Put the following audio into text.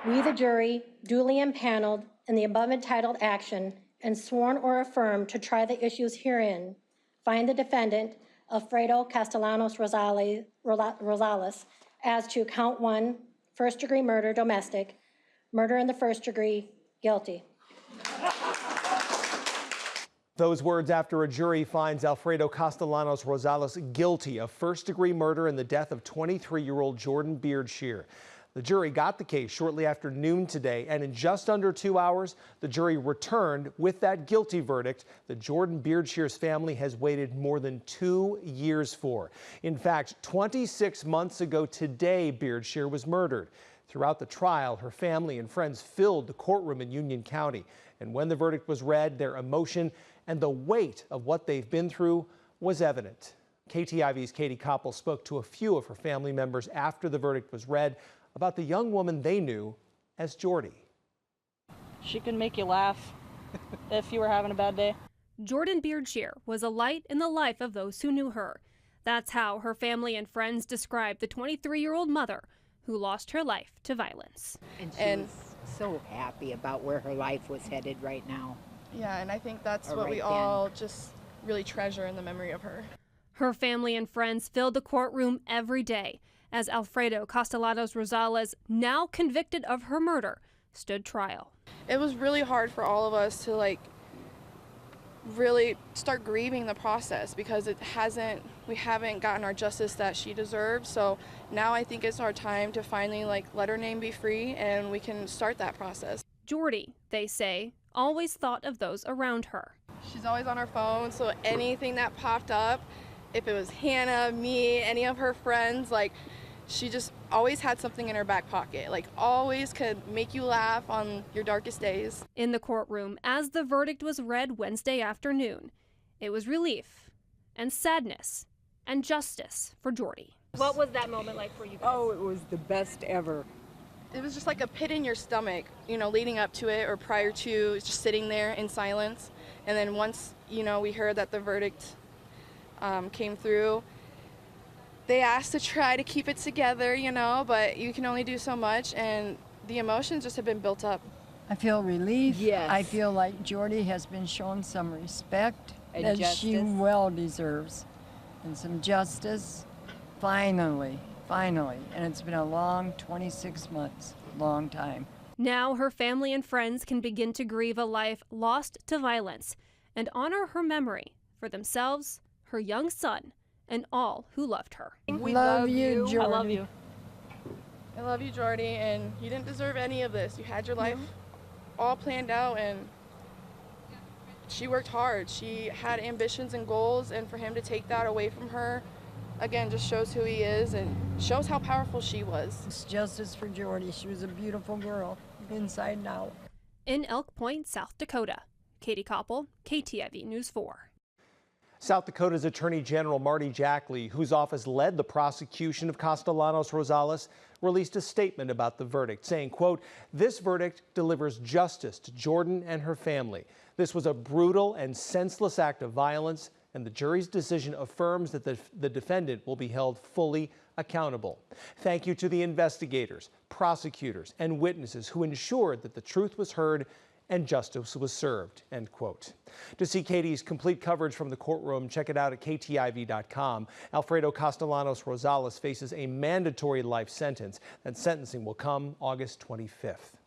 We, the jury, duly impaneled in the above entitled action and sworn or affirmed to try the issues herein, find the defendant, Alfredo Castellanos Rosales, as to count 1, first-degree murder, domestic, murder in the first degree, guilty. Those words after a jury finds Alfredo Castellanos Rosales guilty of first-degree murder in the death of 23-year-old Jordan Beardshear. The jury got the case shortly after noon today, and in just under 2 hours, the jury returned with that guilty verdict that Jordan Beardshear's family has waited more than 2 years for. In fact, 26 months ago today, Beardshear was murdered. Throughout the trial, her family and friends filled the courtroom in Union County. And when the verdict was read, their emotion and the weight of what they've been through was evident. KTIV's Katie Koppel spoke to a few of her family members after the verdict was read about the young woman they knew as Jordy. She can make you laugh if you were having a bad day. Jordan Beardshear was a light in the life of those who knew her. That's how her family and friends described the 23-year-old mother who lost her life to violence. And she was so happy about where her life was headed right now. Yeah, and I think that's what we all just really treasure in the memory of her. Her family and friends filled the courtroom every day as Alfredo Castellanos Rosales, now convicted of her murder, stood trial. It was really hard for all of us to really start grieving the process because we haven't gotten our justice that she deserves. So now I think it's our time to finally let her name be free and we can start that process. Jordy, they say, always thought of those around her. She's always on her phone, so anything that popped up, if it was Hannah, me, any of her friends, she just always had something in her back pocket, always could make you laugh on your darkest days. In the courtroom, as the verdict was read Wednesday afternoon, it was relief and sadness and justice for Jordy. What was that moment like for you guys? Oh, it was the best ever. It was just like a pit in your stomach, leading up to it or prior to just sitting there in silence. And then once, we heard that the verdict came through, they asked to try to keep it together, but you can only do so much, and the emotions just have been built up. I feel relief. Yes. I feel like Jordy has been shown some respect And that justice. she well deserves, and some justice. Finally, and it's been a long 26 months, long time. Now her family and friends can begin to grieve a life lost to violence and honor her memory for themselves, her young son, and all who loved her. We love you, Jordy. I love you. I love you, Jordy, and you didn't deserve any of this. You had your life all planned out, and she worked hard. She had ambitions and goals, and for him to take that away from her, again, just shows who he is and shows how powerful she was. It's justice for Jordy. She was a beautiful girl, inside and out. In Elk Point, South Dakota, Katie Koppel, KTIV News 4. South Dakota's Attorney General Marty Jackley, whose office led the prosecution of Castellanos Rosales, released a statement about the verdict, saying, quote, "This verdict delivers justice to Jordan and her family. This was a brutal and senseless act of violence, and the jury's decision affirms that the defendant will be held fully accountable. Thank you to the investigators, prosecutors, and witnesses who ensured that the truth was heard and justice was served," end quote. To see Katie's complete coverage from the courtroom, check it out at KTIV.com. Alfredo Castellanos Rosales faces a mandatory life sentence. That sentencing will come August 25th.